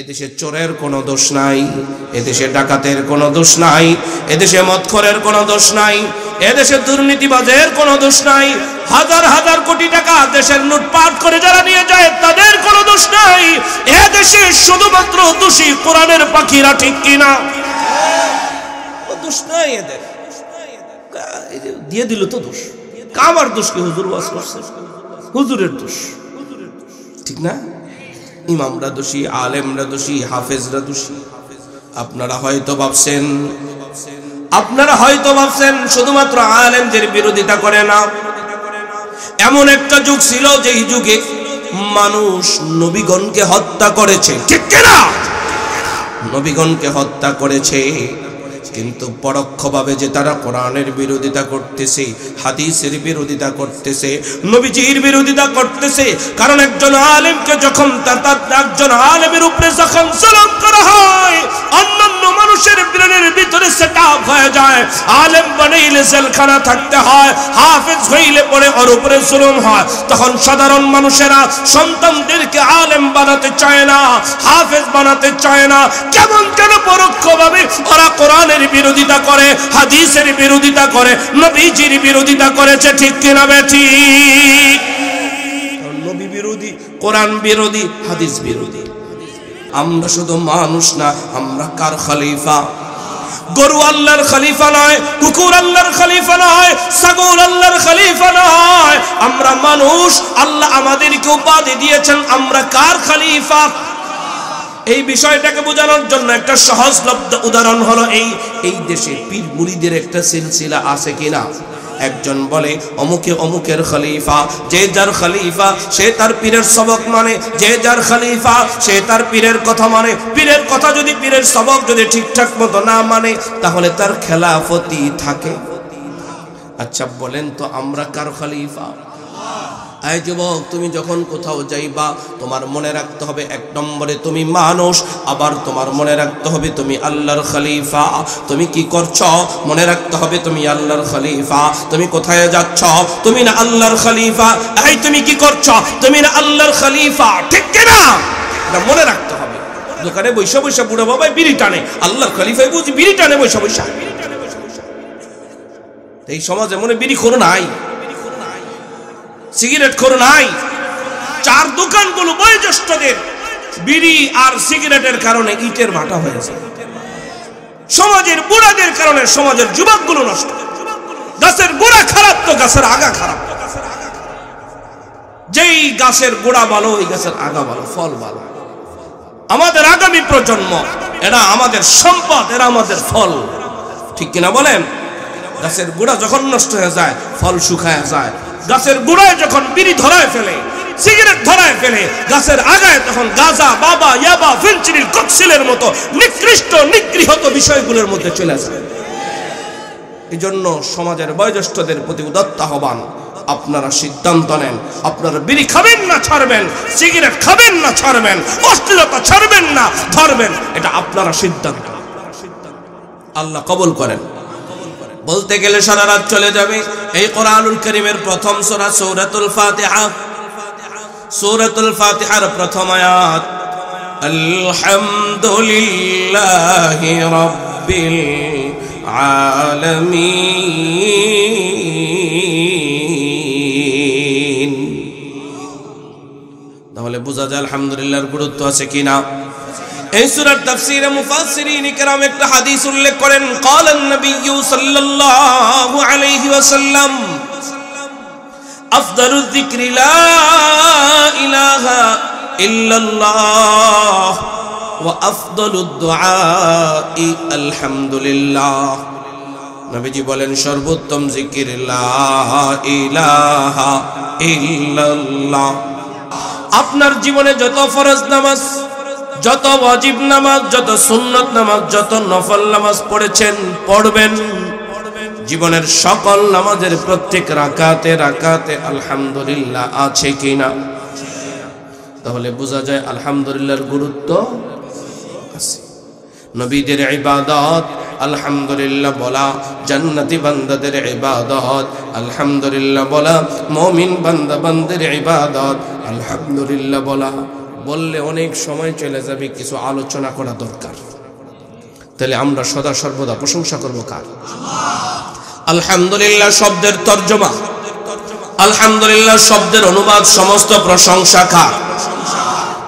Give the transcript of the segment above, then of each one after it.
এদেশে চোরের কোনো দোষ নাই, এদেশে ডাকাতের কোনো দোষ নাই, এদেশে মদখোরের কোনো দোষ নাই, এদেশে দুর্নীতিবাজের কোনো দোষ নাই, হাজার হাজার কোটি টাকা দেশের লুটপাট করে যারা নিয়ে যায় তাদের কোনো দোষ নাই। এদেশে শুধুমাত্র দোষী কোরআনের পাখিরা, ঠিক কিনা? দোষ নাই এদের, দিয়ে দিল তো দোষ। কামার দোষ কি? হুজুর ওয়াজ করছে, হুজুরের দোষ, ঠিক না? ইমামরা দোষী, আলেমরা দোষী, হাফেজরা দোষী। আপনারা হয়তো ভাবছেন শুধুমাত্র আলেমদের বিরোধিতা করে না। এমন একটা যুগ ছিল যেই যুগে মানুষ নবীগণকে হত্যা করেছে, ঠিক কিনা? নবীগণকে হত্যা করেছে, কিন্তু পরোক্ষভাবে যে তারা কোরআনের বিরোধিতা করতেছে, হাদিসের বিরোধিতা করতেছে, নবীজির বিরোধিতা করতেছে। কারণ একজন আলেমকে যখন একজন আলেমের উপরে যখন জুলুম করা হয়, অন্যান্য মানুষের ব্রেনের ভিতরে সেটআপ হয়ে যায়। আলেম বানাইলে জেলখানা থাকতে হয়, হাফেজ হইলে পরে ওর উপরে জুলুম হয়। তখন সাধারণ মানুষেরা সন্তানদেরকে আলেম বানাতে চায় না, হাফেজ বানাতে চায় না। কেমন যেন পরোক্ষভাবে ওরা কোরআনের বিরোধিতা করে, হাদিসের বিরোধিতা করে, নবীজির বিরোধিতা করেছে, ঠিক কিনা বেঠিক? নবী বিরোধী, কোরআন বিরোধী, হাদিস বিরোধী। আমরা শুধু মানুষ না, আমরা কার খলিফা? গরু আল্লাহর খলিফা নয়, কুকুর আল্লাহর খলিফা নয়, ছাগল আল্লাহর খলিফা নয়। আমরা মানুষ, আল্লাহ আমাদেরকে উপাধি দিয়েছেন, আমরা কার খলিফা? এই বিষয়টাকে বোঝানোর জন্য একটা সহজলভ্য উদাহরণ হলো এই দেশে পীর মুরিদের একটা সিলসিলা আছে কিনা? একজন বলে অমুকে অমুকের খলিফা, যে যার খলিফা সে তার পীরের সবক মানে, যে যার খলিফা সে তার পীরের কথা মানে। পীরের কথা যদি, পীরের সবক যদি ঠিকঠাক মতো না মানে, তাহলে তার খেলাফতি থাকে। আচ্ছা বলেন তো আমরা কার খলিফা? এই যুবক, তুমি যখন কোথাও যাইবা তোমার মনে রাখতে হবে, এক নম্বরে তুমি মানুষ, আবার তোমার মনে রাখতে হবে তুমি আল্লাহর খলিফা। তুমি কি করছো মনে রাখতে হবে তুমি আল্লাহর খলিফা। তুমি কোথায় যাচ্ছ তুমি না আল্লাহর খলিফা। এই তুমি কি করছো তুমি না আল্লাহর খলিফা, ঠিক কিনা? এটা মনে রাখতে হবে। দোকানে বৈশা বৈশা বুড়া বাবাই বিড়ি টানে, আল্লাহর খলিফাই বুঝি বিড়ি টানে বৈশা বৈশা। এই সমাজে মনে বিড়ি খোর নাই, সিগারেট খোর নাই। চার দোকানগুলো বয়োজ্যেষ্ঠদের বিড়ি আর সিগারেটের কারণে ইটের ভাটা হয়েছে। সমাজের বুড়াদের কারণে সমাজের যুবকগুলো নষ্ট। গাছের গোড়া খারাপ তো গাছের আগা খারাপ। যেই গাছের গোড়া ভালো ওই গাছের আগা ভালো, ফল ভালো। আমাদের আগামী প্রজন্ম, এরা আমাদের সম্পদ, এরা আমাদের ফল, ঠিক কিনা বলেন? গাছের গোড়া যখন নষ্ট হয়ে যায় ফল শুকায় যায়। গাছের গোড়ায় যখন বিড়ি ধরায় ফেলে, সিগারেট ধরায় ফেলে, গাছের আগায় তখন গাঁজা, বাবা, ইয়াবা, ফেনসিডিল, ককসিলের মতো নিকৃষ্ট নিগৃহীত বিষয়গুলোর মধ্যে চলে যায়। এই জন্য সমাজের বয়োজ্যেষ্ঠদের প্রতি উদাত্ত আহ্বান, আপনারা সিদ্ধান্ত নেন, আপনারা বিড়ি খাবেন না ছাড়বেন, সিগারেট খাবেন না ছাড়বেন, অশ্লীলতা ছাড়বেন না ধরবেন, এটা আপনারা সিদ্ধান্ত। আল্লাহ কবুল করেন। বলতে গেলে সারা রাত চলে যাবে। এই কোরআনুল কারীমের প্রথম সূরা সূরাতুল ফাতিহা, সূরাতুল ফাতিহার প্রথম আয়াত, আলহামদুলিল্লাহি রাব্বিল আলামিন। তাহলে বোঝা যায় আলহামদুলিল্লাহর গুরুত্ব আছে কিনা। এই সূরার তাফসীরে মুফাসসিরিন কিরাম একটা হাদিস উল্লেখ করেন, ক্বালান নবিয়্যু সাল্লাল্লাহু আলাইহি ওয়াসাল্লাম, আফদালুয যিকরি লা ইলাহা ইল্লাল্লাহ ওয়া আফদালুদ দুআই আলহামদুলিল্লাহ। নবীজি বলেন সর্বোত্তম জিকির লা ইলাহা ইল্লাল্লাহ। আপনার জীবনে যত ফরজ নামাজ, যত ওয়াজিব নামাজ, যত সুন্নত নামাজ, যত নফল নামাজ পড়েছেন, পড়বেন, জীবনের সকল নামাজের প্রত্যেক রাকাতে রাকাতে আলহামদুলিল্লাহ আছে কিনা। তাহলে বোঝা যায় আলহামদুলিল্লাহর গুরুত্ব আছে। নবীদের ইবাদত আলহামদুলিল্লাহ বলা, জান্নাতি বান্দাদের ইবাদত আলহামদুলিল্লাহ বলা, মুমিন বান্দা বান্দাদের ইবাদত আলহামদুলিল্লাহ বলা। বললে অনেক সময় চলে যাবে, কিছু আলোচনা করা দরকার। তাহলে আমরা সদা সর্বদা প্রশংসা করব কার? আলহামদুলিল্লাহ শব্দের তর্জমা, আলহামদুলিল্লাহ শব্দের অনুবাদ, সমস্ত প্রশংসা কার?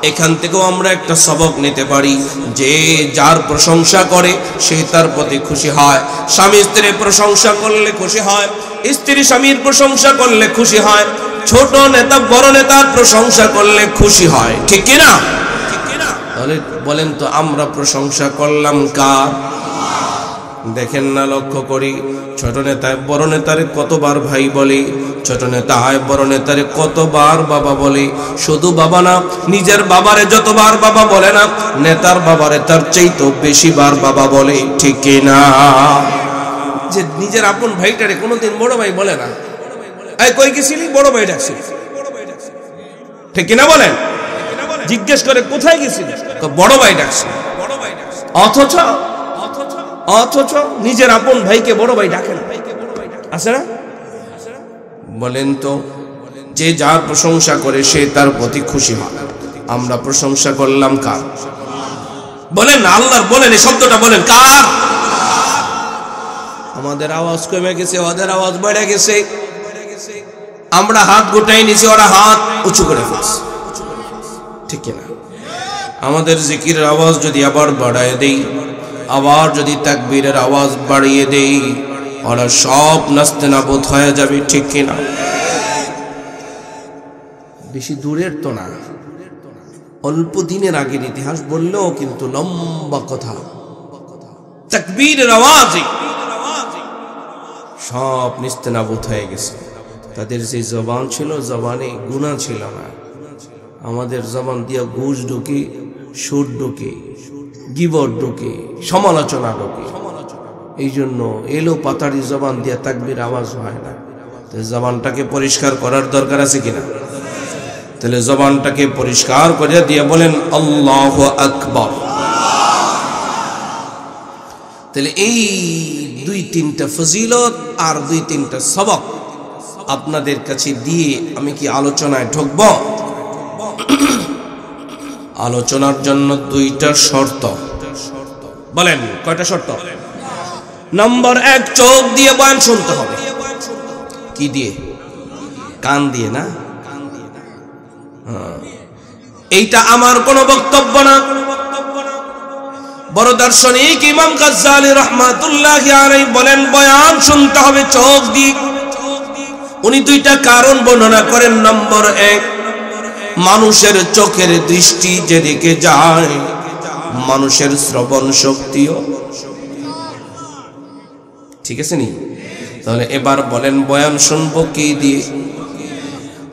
এখান থেকেও আমরা একটা সবক নিতে পারি যে যার প্রশংসা করে সে তার প্রতি খুশি হয়। স্বামী স্ত্রীর প্রশংসা করলে খুশি হয়, স্ত্রী স্বামীর প্রশংসা করলে খুশি হয়, ছোট নেতা বড় নেতার প্রশংসা করলে খুশি হয়, ঠিক কি না? তাহলে বলেন তো আমরা প্রশংসা করলাম কার? দেখেন না, লক্ষ্য করি ছোট নেতায় বড় নেতারে কতবার ভাই বলে, ছোট নেতায় বড় নেতারে কতবার বাবা বলে। শুধু বাবা না, নিজের বাবারে যতবার বাবা বলে না, নেতার বাবারে তার চাইতেও বেশি বার বাবা বলে, ঠিক কি না? যে নিজের আপন ভাইটারে কোনোদিন বড় ভাই বলে না। এই কই গেছিলি? বড় ভাই ডাকছি, ঠিক কি না বলেন? জিজ্ঞেস করে কোথায় গেছিলি? বড় ভাই ডাকছি। অথচ নিজের আপন ভাইকে বড় ভাই ডাকে না, আছে না? বলেন তো, যে যার প্রশংসা করে সে তার প্রতি খুশি হয়। আমরা প্রশংসা করলাম কার? বলেন না, আল্লাহর। বলেন এই শব্দটা বলেন, কার? আমাদের আওয়াজ কমে গেছে, ওদের আওয়াজ বেড়ে গেছে। আমরা হাত গোটাই নিছি, ওরা হাত উঁচু করে ফেলছে, ঠিক না? আমাদের জিকিরের আওয়াজ যদি আবার বাড়ায় দেই, আবার যদি তাকবীরের আওয়াজ বাড়িয়ে দেই, ওরা সব নাস্তেনাবুদ হয়ে যাবে, ঠিক কিনা? বেশি দূরের তো না, অল্প দিনের আগের ইতিহাস বললেও কিন্তু লম্বা কথা। তাকবীরের আওয়াজে সব নিস্তেনাবুদ হয়ে গেছে। তাদের যে জবান ছিল, জবানে গুনাহ ছিল না। আমাদের জবান দিয়া ঘুষ ঢুকে, সুদ ঢুকে, গীবত ঢুকে, সমালোচনা ঢুকে। এই জন্য এলো পাতাড়ি জবান দিয়া তাকবীর আওয়াজ হয় না। জবানটাকে পরিষ্কার করার দরকার আছে কিনা? তাহলে জবানটাকে পরিষ্কার করে দিয়ে বলেন আল্লাহু আকবার। তাহলে এই দুই তিনটা ফজিলত আর দুই তিনটা সবক আপনাদের কাছে দিয়ে আমি কি আলোচনায় ঢুকব? আলোচনার জন্য দুইটা শর্ত। বলেন কয়টা শর্ত? নম্বর 1, চোখ দিয়ে বয়ান শুনতে হবে। কি দিয়ে? কান দিয়ে না? এইটা আমার কোনো বক্তব্য না। বড় দার্শনিক ইমাম গাজ্জালী রাহমাতুল্লাহি আলাইহি বলেন বয়ান শুনতে হবে চোখ দিয়ে। উনি দুইটা কারণ বর্ণনা করেন। নম্বর 1, মানুষের চোখের দৃষ্টি যেদিকে যায়, মানুষের শ্রবণ শক্তিও ঠিক আছে নি? তাহলে এবার বলেন বয়ান শুনবো কি দিয়ে?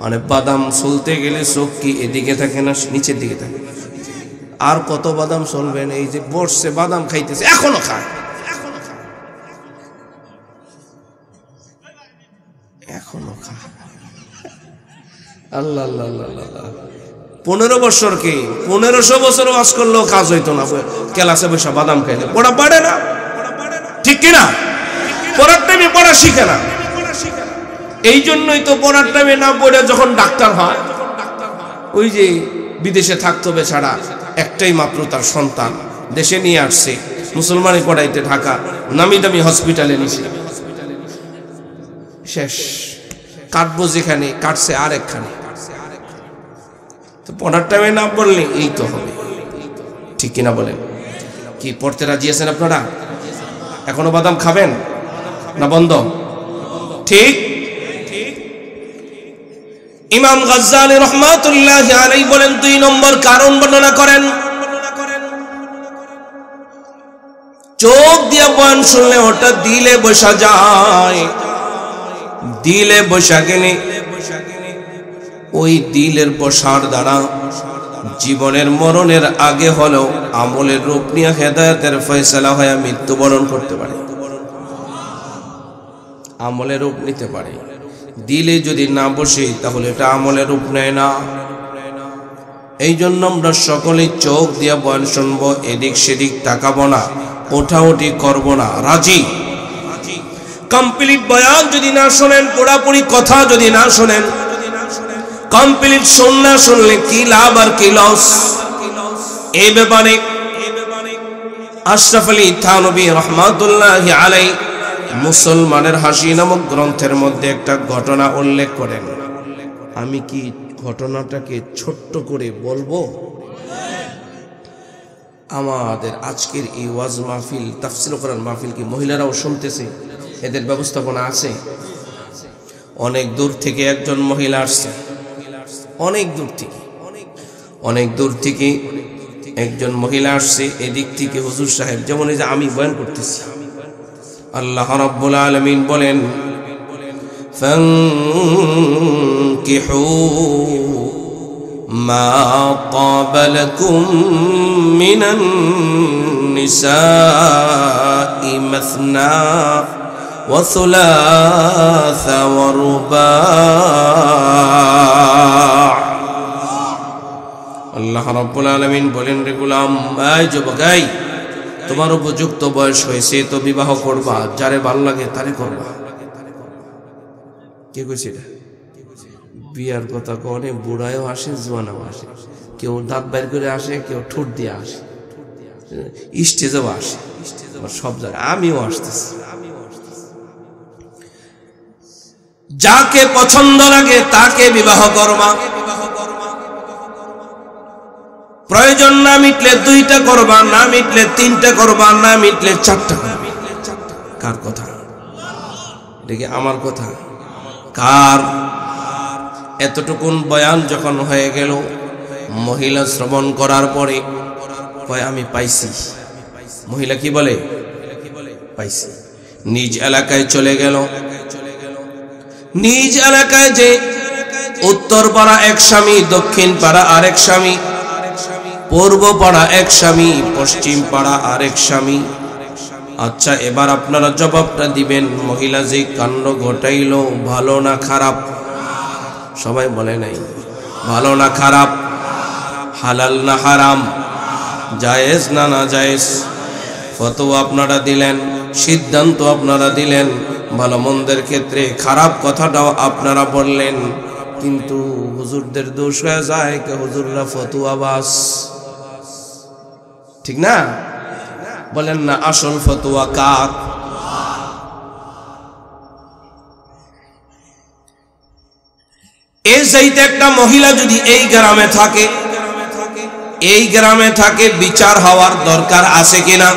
মানে বাদাম চলতে গেলে চোখ কি এদিকে থাকে না নিচের দিকে থাকে? আর কত বাদাম চলবেন? এই যে বসছে বাদাম খাইতেছে, এখনো খায়, এখনো খায়। আল্লাহ আল্লাহ আল্লাহ। 15 বছর কি 1500 বছর ওয়াজ করলেও কাজ হইতো না। ক্লাসে বসে বাদাম খাইলে পড়া পারে না, ঠিক কিনা? পড়ার টাইমে পড়া শিখে না। এই জন্যই তো পড়ার টাইমে না পড়ে যখন ডাক্তার হয়, ওই যে বিদেশে থাকতো বেচারা, একটাই মাত্র তার সন্তান, দেশে নিয়ে আসছে মুসলমানি পড়াইতে, ঢাকা নামি দামি হসপিটালে নিছে, শেষ। কাটবো যেখানে কাটছে আর একখানে। তো পড়ার টাইমে না পড়লে এই তো হবে, ঠিক কিনা বলেন? কি পড়তে রাজি আছেন আপনারা? এখনো বাদাম খাবেন না বন্ধ? ঠিক। ইমাম গাজ্জালী রাহমাতুল্লাহি আলাইহি বলেন 2 নম্বর কারণ বর্ণনা করেন, চোখ দিয়ে বয়ান শুনলে ওটা দিলে বসা যায়। দিলে বসা গেলে ওই দিলের বসার দ্বারা জীবনের মরণের আগে হলেও আমলের রূপ নিয়ে হেদায়েতের ফয়সালা হয়ে মৃত্যুবরণ করতে পারে, আমলের রূপ নিতে পারে। দিলে যদি না বসে তাহলে এটা আমলের রূপ নেয় না। এই জন্য আমরা সকলেই চোখ দিয়ে বয়ান শুনবো, এদিক সেদিক তাকাবো না, ওঠাউঠি করবো না, রাজি। কমপ্লিট বয়ান যদি না শোনেন, পুরাপুরি কথা যদি না শোনেন, কমপ্লিট শুনলে কি লাভ আর কি লস। এই ব্যাপারে আশরাফ আলী থানভী রহমাতুল্লাহি আলাইহি মুসলমানের হাসি নামক গ্রন্থের মধ্যে একটা ঘটনা উল্লেখ করেন। আমি কি ঘটনাটাকে ছোট্ট করে বলবো? আমাদের আজকের এই ওয়াজ মাহফিল, তাফসীর কোরআন মাহফিল কি মহিলারাও শুনতেছে? এদের ব্যবস্থাপনা আছে? অনেক দূর থেকে একজন মহিলা আসছে, অনেক দূর থেকে একজন মহিলা আসছে। এদিক থেকে হুজুর সাহেব, যেমন এই যে আমি বয়ান করতেছি, আল্লাহ রাব্বুল আলামিন বলেন ফানকিহু মা তাবা লাকুম মিনান নিসাই মাসনা ওয়া সুলাসা ওয়া রুবা। আল্লাহ রাব্বুল আলামিন বলেন, রে গোলাম, এই যুবক, তোমার উপযুক্ত বয়স হয়েছে তো বিবাহ করবা, যারে ভালো লাগে তারে করবা। কে কইছে এটা? বিয়ার কথা কনে বুড়ায়ও আসে, জোয়ানও আসে, কেউ দাঁত বাইর করে আসে, কেউ ঠোঁট দিয়ে আসে, স্টেজেও আসে, সব জায়গায়। আমিও আসতেছি। যাকে পছন্দ লাগে তাকে বিবাহ করবা। প্রয়োজন না মিটলে 2টা করবা, না মিটলে 3টা করবা, না মিটলে 4টা করবা। কার কথা? দেখি আমার কথা। কার? এতটুকুন বয়ান যখন হয়ে গেল, মহিলা শ্রবণ করার পরে কয় আমি পাইছি। মহিলা কি বলে? পাইছি। নিজ এলাকায় চলে গেল। নিজ এলাকায় যে উত্তর পাড়া এক স্বামী, দক্ষিণ পাড়া আরেক স্বামী, পূর্ব পাড়া এক স্বামী, পশ্চিম পাড়া আরেক স্বামী। আচ্ছা, এবার আপনারা জবাবটা দিবেন, মহিলা যে কাণ্ড ঘটাইল ভালো না খারাপ? সবাই বলে নাই ভালো না খারাপ, হালাল না হারাম, জায়েজ না না জায়েজ? ফতোয়া আপনারা দিলেন, সিদ্ধান্ত আপনারা দিলেন, ভালো মন্দের ক্ষেত্রে খারাপ কথাটাও আপনারা বললেন, কিন্তু হুজুরদের দোষ হয়ে যায় কে? হুজুররা ফতোয়া বাস, ঠিক না? বলেন না আসল ফতোয়া কার? এই চাইতে একটা মহিলা যদি এই গ্রামে থাকে, বিচার হওয়ার দরকার আছে কিনা?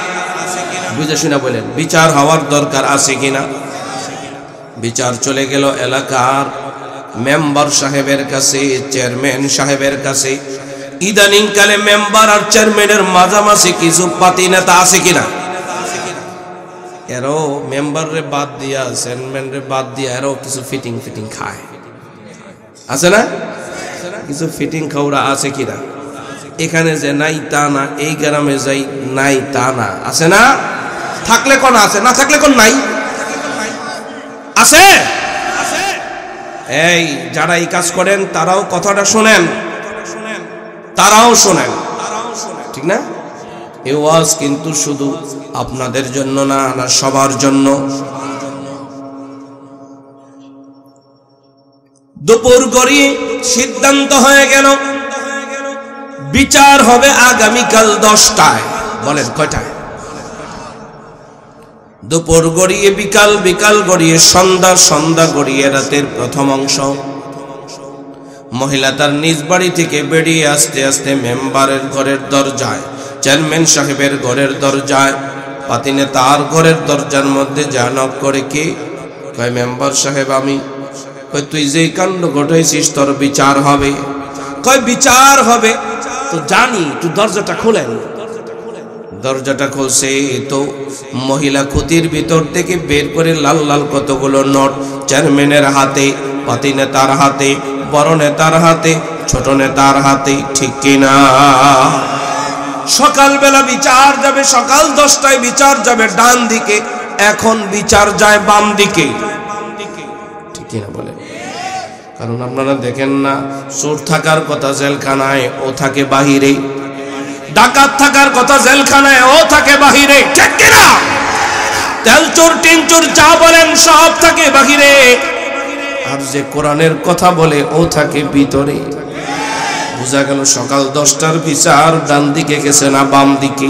বুঝে শুনে বলেন, বিচার হওয়ার দরকার আছে কিনা? বিচার চলে গেল এলাকার মেম্বার সাহেবের কাছে, চেয়ারম্যান সাহেবের কাছে। ইদানিং কালে মেম্বার আর চেয়ারম্যানের মাঝামাঝি কিছু পাতি নেতা আছে কিনা? এরও মেম্বারে বাদ দিয়া, চেয়ারম্যানরে বাদ দিয়া এরও কিছু ফিটিং খায়, আছে না? কিছু ফিটিং খাওয়া আছে কিনা? এখানে যে নাই তা না, এই গ্রামে যাই নাই তা না, আছে না? থাকলে কোন আছে, না থাকলে কোন নাই, আছে। এই যারা এই কাজ করেন তারাও কথাটা শোনেন, তারাও শোনেন, ঠিক না? এই ওয়াজ কিন্তু শুধু আপনাদের জন্য না, না সবার জন্য। দুপুর গড়িয়ে সিদ্ধান্ত হয়ে গেল বিচার হবে আগামীকাল 10টায়। বলেন কয়টায়? দুপুর গড়িয়ে বিকাল গড়িয়ে সন্ধ্যা গড়িয়ে রাতের প্রথম অংশ। মহিলা তার নিজ বাড়ি থেকে বেরিয়ে আস্তে আস্তে মেম্বারের ঘরের দরজায়, চেয়ারম্যান সাহেবের ঘরের দরজায়, পাতিনে তার ঘরের দরজার মধ্যে যা নক করে। কে? কয় মেম্বার সাহেব আমি। কয় তুই যেই কাণ্ড ঘটাইছিস তোর বিচার হবে। কয় বিচার হবে তো জানি, তুই দরজাটা খোলেন। দরজাটা খুলছে তো মহিলা খুঁতির ভিতর থেকে বের করে লাল লাল কতগুলো নোট চেয়ারম্যানের হাতে, পাতি নেতার হাতে, বড় নেতার হাতে, ছোট নেতার হাতে, ঠিক কিনা? সকালবেলা বিচার যাবে, সকাল 10টায় বিচার যাবে ডান দিকে, এখন বিচার যায় বাম দিকে, ঠিক কিনা বলে? কারণ আপনারা দেখেন না, চোর থাকার কথা জেলখানায়, ও থাকে বাহিরে। ডাকাত থাকার কথা জেলখানায়, ও থাকে বাহিরে, ঠিক কিনা? তেল চোর, টিন চোর যা বলেন সব থাকে বাহিরে। আর যে কোরআনের কথা বলে ও থাকে ভিতরে। বোঝা গেল সকাল 10টার বিচার ডান দিকে গেছে না বাম দিকে।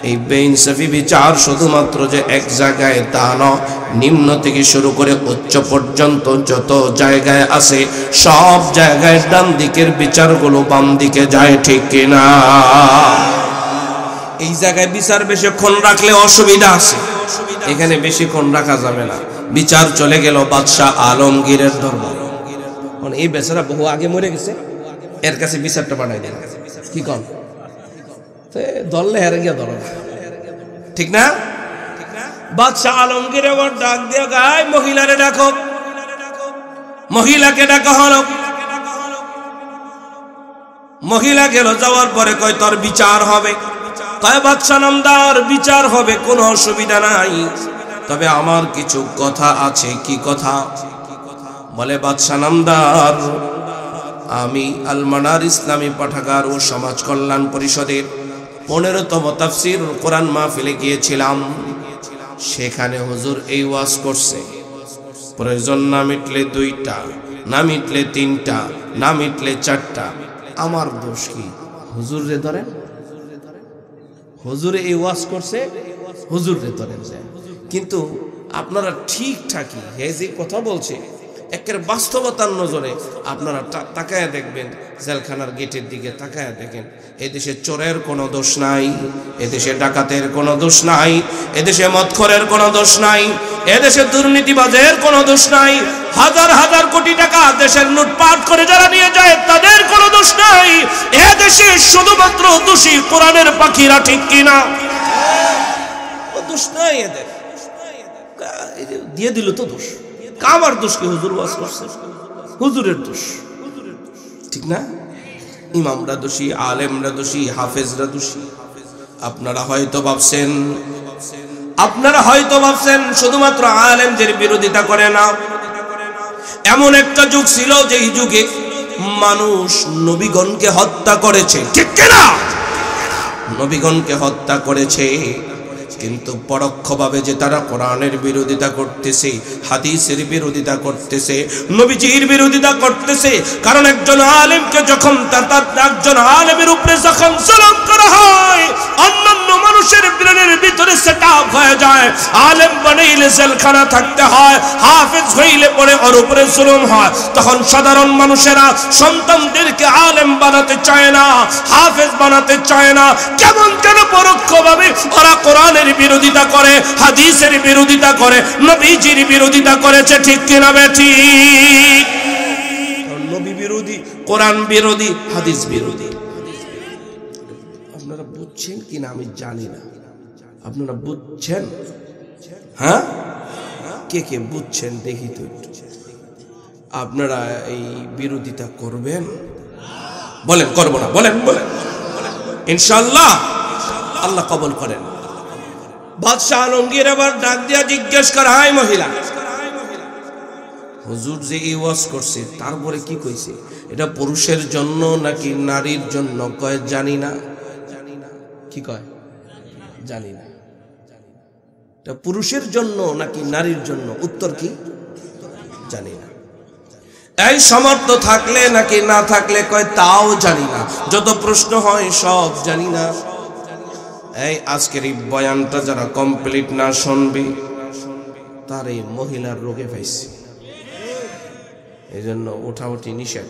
এই বেইনসাফি বিচার শুধুমাত্র যে এক জায়গায় তা নয়, নিম্ন থেকে শুরু করে উচ্চ পর্যন্ত যত জায়গায় আছে সব জায়গায় ডান দিকের বিচারগুলো বাম দিকে যায়, ঠিক কিনা? এই জায়গায় বিচার বেশিক্ষণ রাখলে অসুবিধা আছে, এখানে বেশিক্ষণ রাখা যাবে না। বিচার চলে গেল বাদশাহ আলমগীরের দরবারে। এই বেচারা বহু আগে মরে গেছে, এর কাছে বিচারটা পাঠাই দেন। কি কন ধরলে হেরে গিয়া ধরো, ঠিক না? বাদশাহ আলমগীর এবার ডাক দিয়ে গায়, মহিলারে ডাকো। মহিলাকে ডাকা হলো। মহিলা গেল, যাওয়ার পরে কয় তোর বিচার হবে। কয় বাদশাহ নামদার, বিচার হবে, কোনো অসুবিধা নাই, তবে আমার কিছু কথা আছে। কি কথা? বলে বাদশাহ নামদার, আমি আল-মানার ইসলামী পাঠাগার ও সমাজ কল্যাণ পরিষদের 15তম তাফসীরুল কোরআন মাহফিলে গিয়েছিলাম। সেখানে হুজুর এই ওয়াজ করছে, প্রয়োজন না মিটলে 2টা, না মিটলে 3টা, না মিটলে 4টা। আমার দোষ কি? হুজুর রে ধরেন, হুজুরে এই ওয়াজ করছে, হুজুর রে ধরেন। কিন্তু আপনারা ঠিকঠাকই এই যে কথা বলছে একের বাস্তবতার নজরে আপনারা তাকায়া দেখবেন, জেলখানার গেটের দিকে তাকায়া দেখেন। এদেশে চোরের কোনো দোষ নাই, এদেশে ডাকাতের কোনো দোষ নাই, এদেশে মদখোরের কোনো দোষ নাই, এদেশে দুর্নীতিবাজের কোনো দোষ নাই, হাজার হাজার কোটি টাকা দেশের লুটপাট করে যারা নিয়ে যায় তাদের কোনো দোষ নাই। এদেশে শুধুমাত্র দোষী কোরআনের পাখিরা, ঠিক কিনা? দোষ নাই এদের, দিয়ে দিল তো দোষ। কামার দোষ কি? হুজুর ওয়াজ করছে, হুজুরের দোষ, ঠিক না? ইমামরা দোষী, আলেমরা দোষী, হাফেজরা দোষী। আপনারা হয়তো ভাবছেন শুধুমাত্র আলেমদের বিরোধিতা করে না। এমন একটা যুগ ছিল যেই যুগে মানুষ নবীগণকে হত্যা করেছে, ঠিক কিনা? নবীগণকে হত্যা করেছে, কিন্তু পরোক্ষভাবে যে তারা কোরআনের বিরোধিতা করতেছে, হাদিসের বিরোধিতা করতেছে, নবীজির বিরোধিতা করতেছে। কারণ একজন আলেমকে যখন একজন আলেমের উপরে যখন জুলুম করা হয়, অন্যান্য মানুষের ব্রেনের ভিতরে সেটআপ হয়ে যায়। আলেম বানাইলে জেলখানা থাকতে হয়, হাফেজ হইলে পরে ওর উপরে জুলুম হয়। তখন সাধারণ মানুষেরা সন্তানদেরকে আলেম বানাতে চায় না, হাফেজ বানাতে চায় না। কেমন যেন পরোক্ষভাবে ওরা কোরআনের বিরোধিতা করে, হাদিসের বিরোধিতা করে, নবীজির বিরোধিতা করেছে, ঠিক কিনা বেঠিক? নবী বিরোধী, কোরআন বিরোধী, হাদিস বিরোধী। আপনারা বুঝছেন কিনা আমি জানি না, আপনারা বুঝছেন? হ্যাঁ, কে কে বুঝছেন দেখি তো একটু। আপনারা এই বিরোধিতা করবেন? বলেন করবো না? বলেন বলেন, ইনশাআল্লাহ আল্লাহ কবুল করেন। বাদশাহ আলমগীর আবার ডাক দিয়া জিজ্ঞেস করে, হাই মহিলা, হুজুর যে এই ওয়াজ করছে তারপরে কি কইছে, এটা পুরুষের জন্য নাকি নারীর জন্য? কয় জানি না। কি কয়? জানি না। এটা পুরুষের জন্য নাকি নারীর জন্য? উত্তর কি? জানি না। এই সমর্থ থাকলে নাকি না থাকলে? কয় তাও জানি না। যত প্রশ্ন হয় সব জানি না। এই আজকের এই বয়ানটা যারা কমপ্লিট না শুনবে তার এই মহিলার রোগে পাইছে, এই জন্য ওঠাউঠি নিষেধ।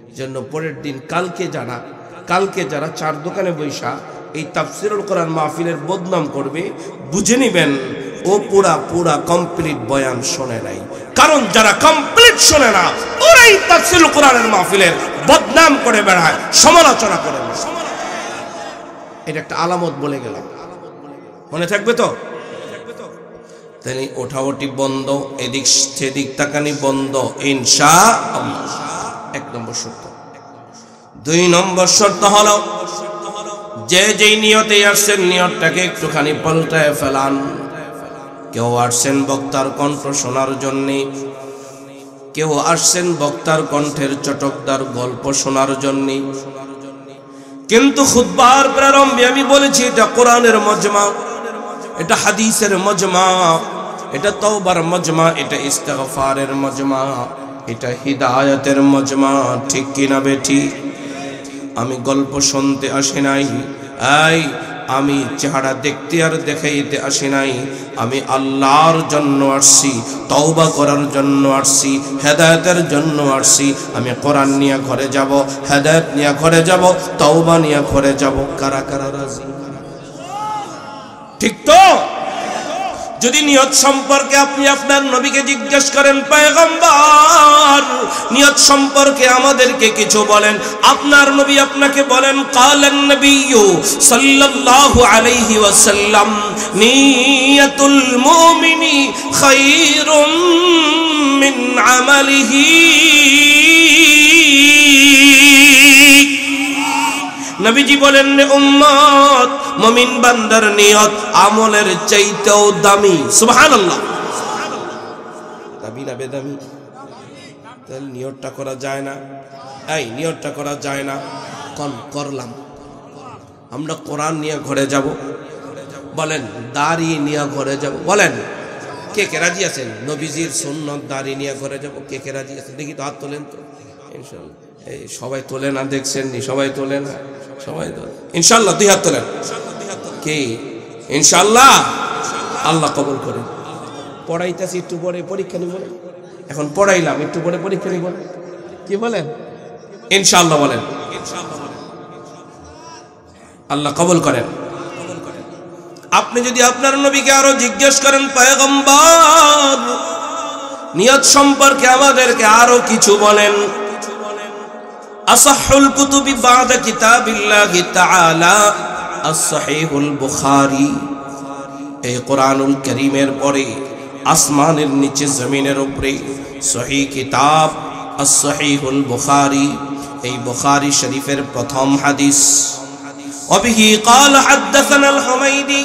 এই জন্য পরের দিন কালকে যারা চার দোকানে বৈশা এই তাফসীরুল কোরআন মাহফিলের বদনাম করবে, বুঝে নিবেন ও পুরা কমপ্লিট বয়ান শোনে নাই। কারণ যারা কমপ্লিট শোনে না ওরাই তাফসীরুল কোরআনের মাহফিলের বদনাম করে বেড়ায়, সমালোচনা করে বেড়ায়। এটা একটা আলামত বলে গেলাম, মনে থাকবে তো? তাই ওঠাওটি বন্ধ, এদিক সেদিক তাকানি বন্ধ, ইনশাআল্লাহ। 1 নম্বর শর্ত। 2 নম্বর শর্ত হলো যেই নিয়তে আসছেন নিয়তটাকে একটুখানি পাল্টায় ফেলান। কেউ আসছেন বক্তার কণ্ঠ শোনার জন্যে, কেউ আসছেন বক্তার কণ্ঠের চটকদার গল্প শোনার জন্যে। কিন্তু খুতবার প্রারম্ভে আমি বলেছি এটা কোরআনের মজমা, এটা হাদিসের মজমা, এটা তওবার মজমা, এটা ইস্তিগফারের মজমা, এটা হিদায়াতের মজমা। ঠিক কিনা বেঠি? আমি গল্প শুনতে আসি নাই, আমি চেহারা দেখতে আর দেখাইতে আসি নাই। আমি আল্লাহর জন্য আসছি, তওবা করার জন্য আসছি, হেদায়েতের জন্য আসছি। আমি কোরআন নিয়ে ঘরে যাব, হেদায়েত নিয়ে ঘরে যাব, তওবা নিয়ে ঘরে যাব। কারা কারা রাজি? ঠিক তো? যদি নিয়ত সম্পর্কে আপনি আপনার নবীকে জিজ্ঞেস করেন, পয়গম্বর নিয়ত সম্পর্কে আমাদেরকে কিছু বলেন, আপনার নবী আপনাকে বলেন, কালান নবিয়্যু সাল্লাল্লাহু আলাইহি ওয়াসাল্লাম, নিয়াতুল মুমিনি খায়রুম মিন আমালিহি। নবীজি বলেন, রে উম্মত, মুমিন বান্দার নিয়ত আমলের চাইতেও দামি। সুবহানাল্লাহ। দামি না বেদামি? তাহলে নিয়তটা করা যায় না? নিয়তটা করা যায় না? করলাম। আমরা কোরআন নিয়ে ঘরে যাব, বলেন দাড়ি নিয়ে ঘরে যাব, বলেন কে কে রাজি আছেন? নবীজির সুন্নত দাড়ি নিয়ে ঘরে যাব, কে কে রাজি আছেন? দেখি তো হাত তোলেন তো। ইনশাআল্লাহ। এই সবাই তোলে না, দেখছেন নি? সবাই তোলে না, সবাই তোলে। ইনশাআল্লাহ দুই হাত তোলেন। কি ইনশাআল্লাহ? আল্লাহ কবুল করেন। পড়াইতেছি, একটু পরে পরীক্ষা নিব। এখন পড়াইলাম, একটু পরে পরীক্ষা নিব। কি বলেন? ইনশাআল্লাহ বলেন। আল্লাহ কবুল করেন। আপনি যদি আপনার নবীকে আরো জিজ্ঞেস করেন, পয়গম্বর নিয়ত সম্পর্কে আমাদেরকে আরো কিছু বলেন, আসাহুল কুতুবি বাদা কিতাবিল্লাহি তাআলা as-সহিহুল বুখারী। এই কোরআনুল কারীমের পরে আসমানের নিচে জমিনের উপরে সহিহ কিতাব as-সহিহুল বুখারী। এই বুখারী শরীফের প্রথম হাদিস। وبه قال حدثنا الحميدي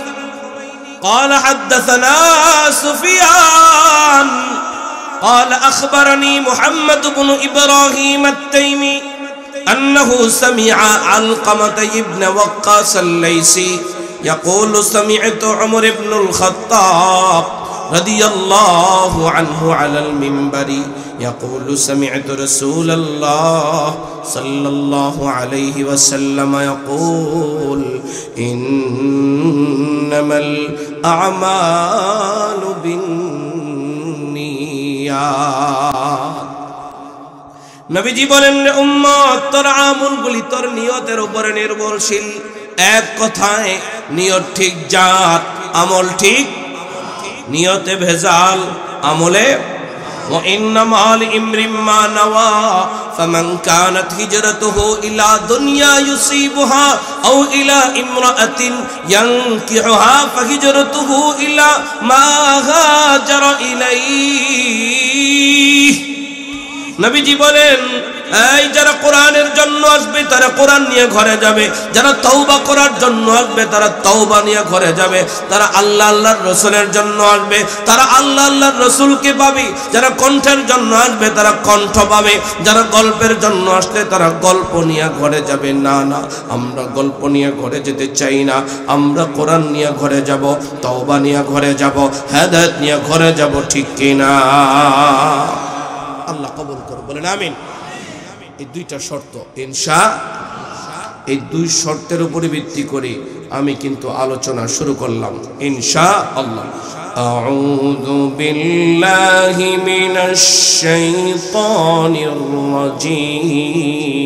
قال حدثنا سفيان قال أخبرني محمد بن إبراهيم التيمي أنه سمع علقمة بن وقاص الليثي يقول سمعت عمر بن الخطاب رضي الله عنه على المنبر يقول سمعت رسول الله صلى الله عليه وسلم يقول إنما الأعمال بالنيات। নবীজি বলেন, উম্মত তোর আমলগুলি তোর নিয়তের উপরে নির্ভরশীল। এক কথায় নিয়ত ঠিক যার, আমল ঠিক। নিয়তে ভেজাল, আমলে وإنما لامرئ ما نوى فمن كانت هجرته إلى دنيا يصيبها أو إلى امرأة ينكحها فهجرته إلى ما هاجر إليه। নবীজি বলেন, এই যারা কোরআনের জন্য আসবে তারা কোরআন নিয়ে ঘরে যাবে, যারা তওবা করার জন্য আসবে তারা তওবা নিয়ে ঘরে যাবে, যারা আল্লাহ আল্লাহর রাসূলের জন্য আসবে তারা আল্লাহ আল্লাহর রাসূলকে পাবে, যারা কণ্ঠের জন্য আসবে তারা কণ্ঠ পাবে, যারা গল্পের জন্য আসলে তারা গল্প নিয়ে ঘরে যাবে। না না, আমরা গল্প নিয়ে ঘরে যেতে চাই না, আমরা কোরআন নিয়ে ঘরে যাব, তওবা নিয়ে ঘরে যাব, হেদায়েত নিয়ে ঘরে যাব। ঠিক কিনা? আল্লাহ কবুল করুন, বলেন আমিন। এই দুইটা শর্ত ইনশাআল্লাহ, এই দুই শর্তের উপরে ভিত্তি করে আমি কিন্তু আলোচনা শুরু করলাম ইনশাআল্লাহ। আউযু বিল্লাহি মিনাশ শাইতানির রাজীম।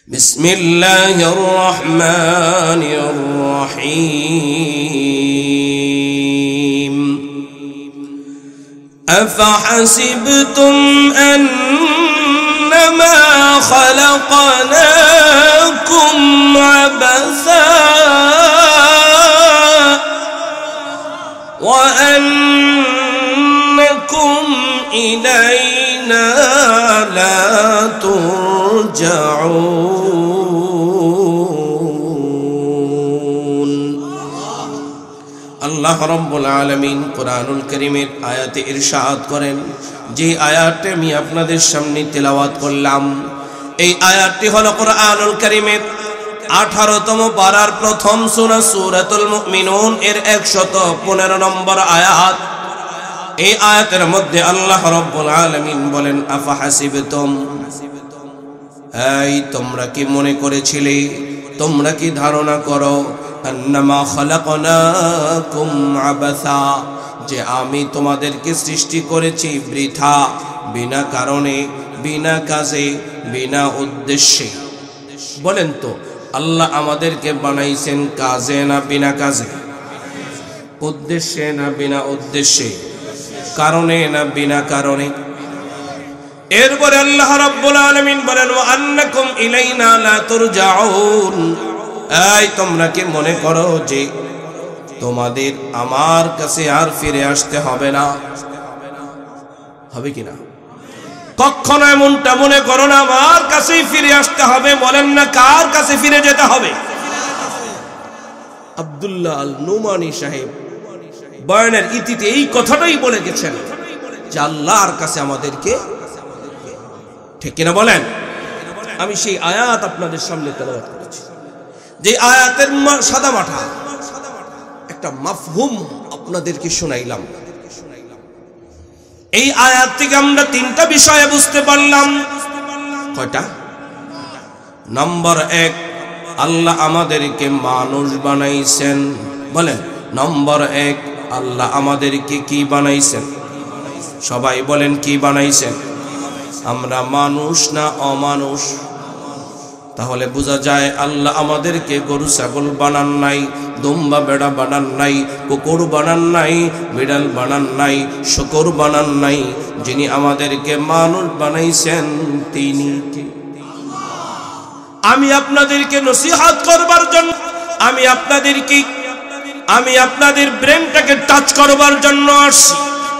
বিসমিল্লাহির রহমানির রহিম। أفحسبتم أنما خلقناكم عبثا وأنكم إلينا لا ترجعون। আল্লাহ রাব্বুল আলামিন কোরআনুল কারীমের আয়াতে ইরশাদ করেন, যে আয়াতটি আমি আপনাদের সামনে তেলাওয়াত করলাম, এই আয়াতটি হলো কোরআনুল কারীমের 18তম পারার প্রথম সূরা সূরাতুল মুমিনুন এর 115 নম্বর আয়াত। এই আয়াতের মধ্যে আল্লাহ রাব্বুল আলামিন বলেন, আফা হাসিবতুম, এই তোমরা কি মনে করেছিলে, তোমরা কি ধারণা করো, আন্নামা খালাকনাকুম আবাসা, যে আমি তোমাদেরকে সৃষ্টি করেছি বৃথা, বিনা কারণে, বিনা কাজে, বিনা উদ্দেশ্যে। বলেন তো আল্লাহ আমাদেরকে বানাইছেন কাজে না বিনা কাজে, উদ্দেশ্যে না বিনা উদ্দেশ্যে, কারণে না বিনা কারণে? এরপরে আল্লাহ রাব্বুল আলামিন বলেন, ওয়া আন্নাকুম ইলাইনা লা তুরজাউন, এই তোমরা কি মনে করো যে তোমাদের আমার কাছে আর ফিরে আসতে হবে না? হবে কিনা? কখনো এমনটা মনে করো না আমার কাছেই ফিরে আসতে হবে। বলেন না, কার কাছে ফিরে যেতে হবে? আব্দুল্লাহ আল নুমানি সাহেব বয়ানের ইতিতে এই কথাটাই বলে গেছেন যে আল্লাহর কাছে আমাদেরকে, ঠিক কিনা বলেন? আমি সেই আয়াত আপনাদের সামনে তেলাওয়াত করেছি, যে আয়াতের সাদা মাঠা একটা মাফহুম আপনাদেরকে শোনাইলাম। এই আয়াত থেকে আমরা 3টা বিষয় বুঝতে পারলাম। কয়টা? নম্বর 1, আল্লাহ আমাদেরকে মানুষ বানাইছেন। বলেন, নম্বর 1, আল্লাহ আমাদেরকে কি বানাইছেন? সবাই বলেন, কি বানাইছেন? আমরা মানুষ না অমানুষ? তাহলে বোঝা যায় আল্লাহ আমাদেরকে গরু ছাগল বানান নাই, দুম্বা বেড়া বানান নাই, কুকুর বানান নাই, বিড়াল বানান নাই, শূকর বানান নাই। যিনি আমাদেরকে মানুষ বানাইছেন তিনি কে? আমি আপনাদেরকে নসিহত করবার জন্য, আমি আপনাদের ব্রেনটাকে টাচ করবার জন্য আসছি।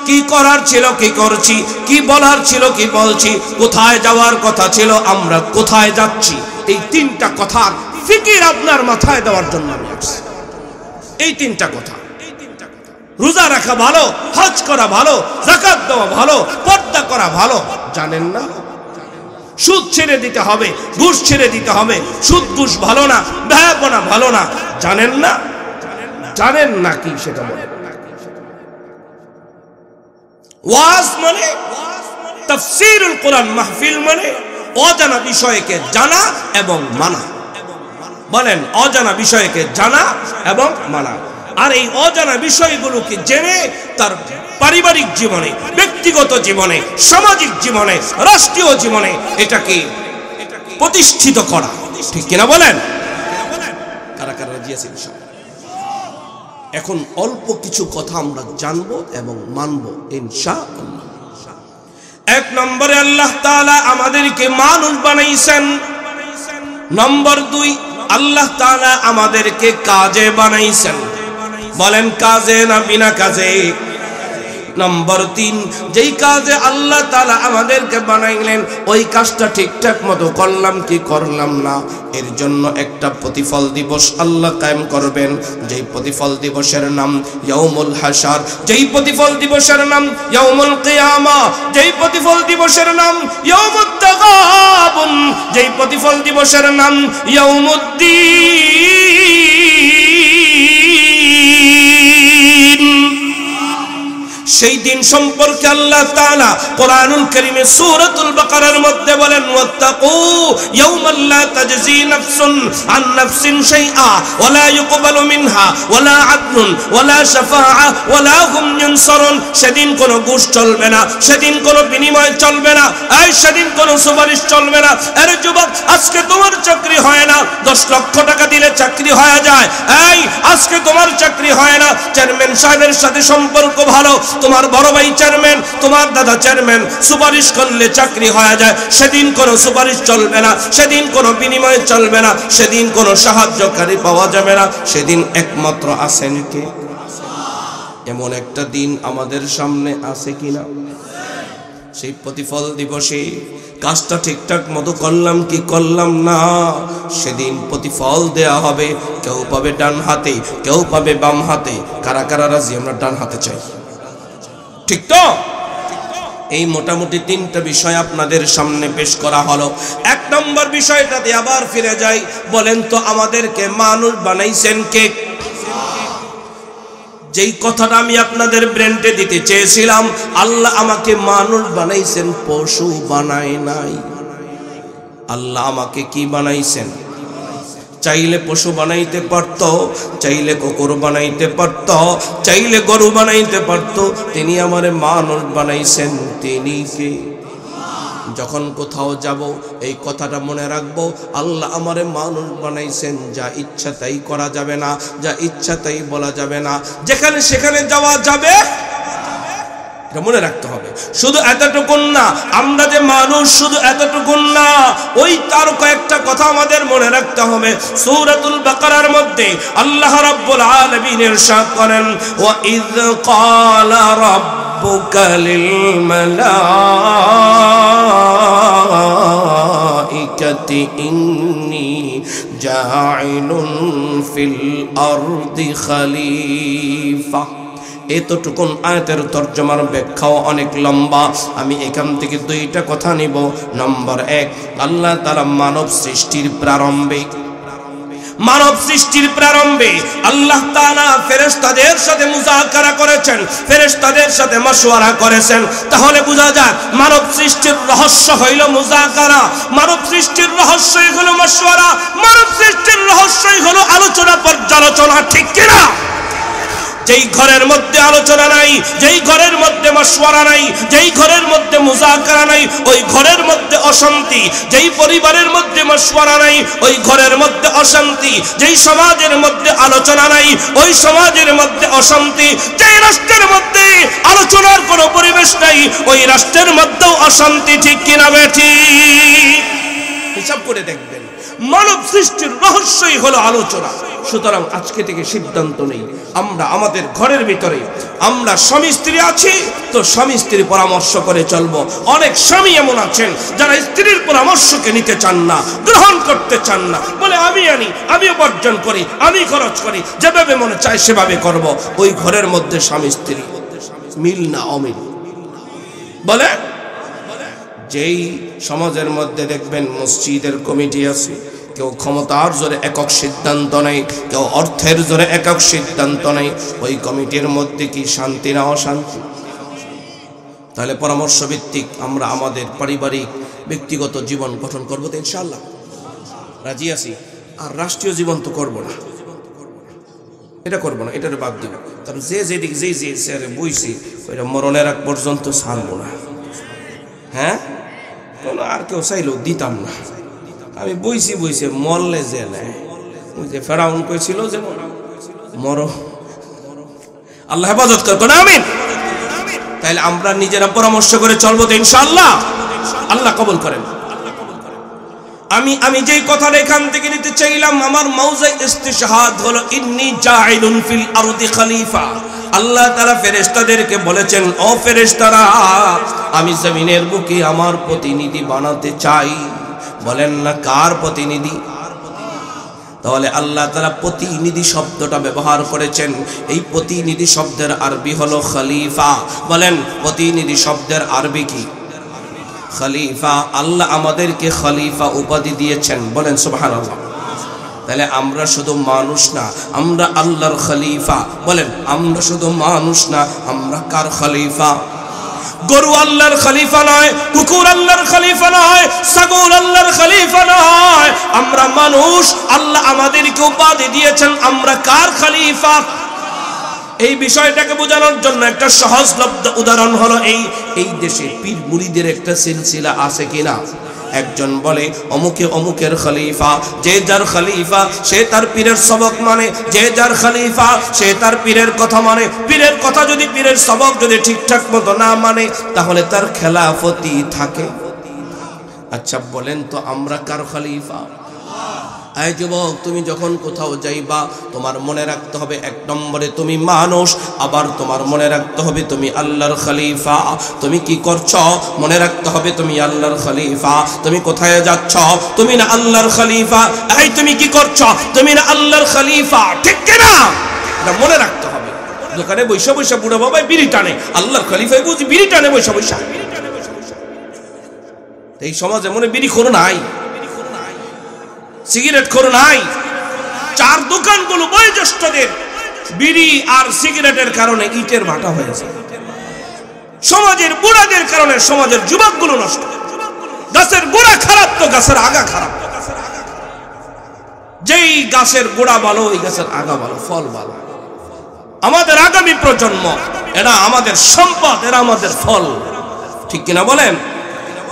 কি করার ছিল কি করছি, কি বলার ছিল কি বলছি, কোথায় যাওয়ার কথা ছিল আমরা কোথায় যাচ্ছি, এই 3টা কথা ফিকির আপনার মাথায় দেওয়ার জন্য আমি আসছি। এই 3টা কথা। রোজা রাখা ভালো, হজ করা ভালো, যাকাত দেওয়া ভালো, পর্দা করা ভালো, জানেন না? সুদ ছেড়ে দিতে হবে, ঘুষ ছেড়ে দিতে হবে। সুদ ঘুষ ভালো না, ব্যয়াপনা ভালো না, জানেন না? জানেন না কি সেটা বলেন? ওয়াজ মানে, তাফসীরুল কোরআন মাহফিল মানে অজানা বিষয়কে জানা এবং মানা। বলেন, অজানা বিষয়কে জানা এবং মানা। আর এই অজানা বিষয়গুলোকে জেনে তার পারিবারিক জীবনে, ব্যক্তিগত জীবনে, সামাজিক জীবনে, রাষ্ট্রীয় জীবনে এটাকে প্রতিষ্ঠিত করা, ঠিক কিনা বলেন? কারা কারা রাজি আছেন? এখন অল্প কিছু কথা আমরা জানবো এবং মানবো ইনশাআল্লাহ। 1 নম্বরে আল্লাহ তাআলা আমাদেরকে মানুষ বানাইছেন। নম্বর 2, আল্লাহ তাআলা আমাদেরকে কাজে বানাইছেন। বলেন, কাজে না বিনা কাজে? নম্বর 3, যেই কাজে আল্লাহ তাআলা আমাদেরকে বানাইলেন ওই কাজটা ঠিকঠাক মতো করলাম কি করলাম না, এর জন্য একটা প্রতিফল দিবস আল্লাহ কায়েম করবেন। যেই প্রতিফল দিবসের নাম ইয়াউমুল হাশর, যেই প্রতিফল দিবসের নাম ইয়াউমুল কিয়ামা, যেই প্রতিফল দিবসের নাম ইয়াউমুত তাগাবুন, যেই প্রতিফল দিবসের নাম ইয়াউমুদ্দিন। সেই দিন সম্পর্কে আল্লাহ তাআলা কোরআনুল কারীমে সূরাতুল বাকারার মধ্যে বলেন, ওয়াত্তাকু ইয়াওমান লা তাজজি নাফসুন আন নাফসিন শাইআ ওয়া লা ইউকবালু মিনহা ওয়া লা আদলুন ওয়া লা শাফাআ ওয়া লা হুম ইউনসারুন। সেদিন কোনো ঘুষ চলবে না, সেদিন কোনো বিনিময় চলবে না, এই সেদিন কোনো সুপারিশ চলবে না। আরে যুবক, আজকে তোমার চাকরি হয় না, 10 লক্ষ টাকা দিলে চাকরি হয়ে যায়। এই আজকে তোমার চাকরি হয় না, চেয়ারম্যান সাহেবের সাথে সম্পর্ক ভালো, তোমার বড় ভাই চেয়ারম্যান, তোমার দাদা চেয়ারম্যান, সুপারিশ করলে চাকরি হয়ে যায়। সেদিন কোনো সুপারিশ চলবে না, সেদিন কোনো বিনিময় চলবে না, সেদিন কোনো সাহায্যকারী পাওয়া যাবে না। সেদিন একমাত্র আছেন কে? এমন একটা দিন আমাদের সামনে আছে কিনা? সেই প্রতিফল দিবসে কাজটা ঠিকঠাক মতো করলাম কি করলাম না, সেদিন প্রতিফল দেয়া হবে। কেউ পাবে ডান হাতে, কেউ পাবে বাম হাতে। কারা কারা রাজি আমরা ডান হাতে চাই? ঠিক তো? এই মোটামুটি তিনটা বিষয় আপনাদের সামনে পেশ করা হলো। এক নম্বর বিষয়টাতে আবার ফিরে যাই, বলেন তো আমাদেরকে মানুষ বানাইছেন কে? যেই কথাটা আমি আপনাদের ব্রেনটে দিতে চেয়েছিলাম, আল্লাহ আমাকে মানুষ বানাইছেন, পশু বানায় নাই। আল্লাহ আমাকে কি বানাইছেন? চাইলে পশু বানাইতে পারত, চাইলে কুকুর বানাইতে পারত, চাইলে গরু বানাইতে পারত। তিনি আমারে মানুষ বানাইছেন। তিনি কে? যখন কোথাও যাব এই কথাটা মনে রাখবো, আল্লাহ আমারে মানুষ বানাইছেন। যা ইচ্ছা তাই করা যাবে না, যা ইচ্ছা তাই বলা যাবে না, যেখানে সেখানে যাওয়া যাবে, এটা মনে রাখতে হবে। শুধু এতটুকুন না, আমরা যে মানুষ শুধু এতটুকুন না, ওই তার কয়েকটা কথা আমাদের মনে রাখতে হবে। সূরাতুল বাকারার মধ্যে আল্লাহ রাব্বুল আলামিন ইরশাদ করেন, ওয়া ইয ক্বালা রাব্বুকা লিল মালাইকাতি ইন্নী জাইলুন ফিল আরদি খলিফা। এতটুকুন আয়াতের তরজমার ব্যাখ্যাও অনেক লম্বা। আমি এখান থেকে দুইটা কথা নিব। নম্বর এক, আল্লাহ তাআলা মানব সৃষ্টির প্রারম্ভে আল্লাহ তাআলা ফেরেশতাদের সাথে মুযাকারা করেছেন, ফেরেশতাদের সাথে মাশওয়ারা করেছেন। তাহলে বোঝা যায় মানব সৃষ্টির রহস্য হইল মুযাকারা, মানব সৃষ্টির রহস্যই হলো মাশওয়ারা, মানব সৃষ্টির রহস্যই হলো আলোচনা পর্যালোচনা। ঠিক কিনা? যেই ঘরের মধ্যে আলোচনা নাই, যেই ঘরের মধ্যে মাশওয়ারা নাই, যেই ঘরের মধ্যে মুযাকারা নাই, ওই ঘরের মধ্যে অশান্তি। যেই পরিবারের মধ্যে মাশওয়ারা নাই, ওই ঘরের মধ্যে অশান্তি। যেই সমাজের মধ্যে আলোচনা নাই, ওই সমাজের মধ্যে অশান্তি। যেই রাষ্ট্রের মধ্যে আলোচনার কোনো পরিবেশ নাই, ওই রাষ্ট্রের মধ্যেও অশান্তি। ঠিক কিনা বেঠিক? হিসাব করে দেখবেন, মানব সৃষ্টির রহস্যই হলো আলোচনা। সুতরাং আজকে থেকে সিদ্ধান্ত নেই, আমরা আমাদের ঘরের ভিতরে আমরা স্বামী স্ত্রী আছি তো স্বামী স্ত্রী পরামর্শ করে চলবো। অনেক স্বামী এমন আছেন যারা স্ত্রীর পরামর্শকে নিতে চান না, গ্রহণ করতে চান না, বলে আমি আনি, আমি উপার্জন করি, আমি খরচ করি, যেভাবে মনে চায় সেভাবে করব। ওই ঘরের মধ্যে স্বামী স্ত্রী মিল না অমিল। বলে যেই সমাজের মধ্যে দেখবেন মসজিদের কমিটি আছে, কেউ ক্ষমতার জোরে একক সিদ্ধান্ত নেই, কেউ অর্থের জোরে একক সিদ্ধান্ত নেই, ওই কমিটির মধ্যে কি শান্তি না অশান্তি? তাহলে পরামর্শ ভিত্তিক আমরা আমাদের পারিবারিক ব্যক্তিগত জীবন গঠন করবো তো ইনশাআল্লাহ, রাজি আছি। আর রাষ্ট্রীয় জীবন তো করবো না, এটা করবো না, এটার বাদ দিব। কারণ যে যেদিক যে স্যারে বইছি ওইটা মরণের আগ পর্যন্ত ছাড়বো না। হ্যাঁ, কোনো আর কেউ চাইলেও দিতাম না। আমি বইছি মরলে যে নেয়, ওই যে ফেরাউন কইছিল যে মরো, আল্লাহ হেফাজত করতো না। আমিন। তাইলে আমরা নিজেরা পরামর্শ করে চলবো তো ইনশাআল্লাহ, আল্লাহ কবুল করেন। আমি যেই কথাটা এখান থেকে নিতে চাইলাম, আমার মাউজাই ইস্তিশহাদ হলো ইন্নী জাইলুন ফিল আরদি খলিফা। আল্লাহ তাআলা ফেরেশতাদেরকে বলেছেন, ও ফেরেশতারা, আমি জমিনের বুকে আমার প্রতিনিধি বানাতে চাই। বলেন না কার প্রতিনিধি? তাহলে আল্লাহ তাআলা প্রতিনিধি শব্দটা ব্যবহার করেছেন। এই প্রতিনিধি শব্দের আরবি হলো খলিফা। বলেন প্রতিনিধি শব্দের আরবি কি? খলিফা। আল্লাহ আমাদেরকে খলিফা উপাধি দিয়েছেন, বলেন সুবহানাল্লাহ। তাহলে আমরা শুধু মানুষ না, আমরা আল্লাহর খলিফা। বলেন আমরা শুধু মানুষ না, আমরা কার খলিফা? গরু আল্লাহর খলিফা নয়, কুকুর আল্লাহর খলিফা নয়, ছাগল আল্লাহর খলিফা নয়, আমরা মানুষ। আল্লাহ আমাদেরকে উপাধি দিয়েছেন, আমরা কার খলিফা? এই বিষয়টাকে বোঝানোর জন্য একটা সহজলভ্য উদাহরণ হলো এই দেশে পীর মুরিদের একটা সিলসিলা আছে কিনা? একজন বলে অমুকে অমুকের খলিফা, যে যার খলিফা সে তার পীরের সবক মানে, যে যার খলিফা সে তার পীরের কথা মানে। পীরের কথা যদি, পীরের সবক যদি ঠিকঠাক মতো না মানে, তাহলে তার খেলাফতি থাকে। আচ্ছা বলেন তো আমরা কার খলিফা? এই যুবক, তুমি যখন কোথাও যাইবা তোমার মনে রাখতে হবে, এক নম্বরে তুমি মানুষ, আবার তোমার মনে রাখতে হবে তুমি আল্লাহর খলিফা। তুমি কি করছো মনে রাখতে হবে তুমি আল্লাহর খলিফা। তুমি কোথায় যাচ্ছ তুমি না আল্লাহর খলিফা। এই তুমি কি করছো তুমি না আল্লাহর খলিফা। ঠিক কিনা? এটা মনে রাখতে হবে। দোকানে বৈশা বৈশা বুড়ো বাবাই বিড়ি টানে, আল্লাহর খলিফায় বুঝি বিড়ি টানে বৈশা বৈশা। এই সমাজে মনে বিড়িখোর নাই, সিগারেট খোর নাই। চার দোকানগুলো বয়োজ্যেষ্ঠদের বিড়ি আর সিগারেটের কারণে ইটের ভাটা হয়েছে। সমাজের বুড়াদের কারণে সমাজের যুবকগুলো নষ্ট। গাছের গোড়া খারাপ তো গাছের আগা খারাপ। যেই গাছের গোড়া ভালো ওই গাছের আগা ভালো, ফল ভালো। আমাদের আগামী প্রজন্ম, এরা আমাদের সম্পদ, এরা আমাদের ফল, ঠিক কিনা বলেন?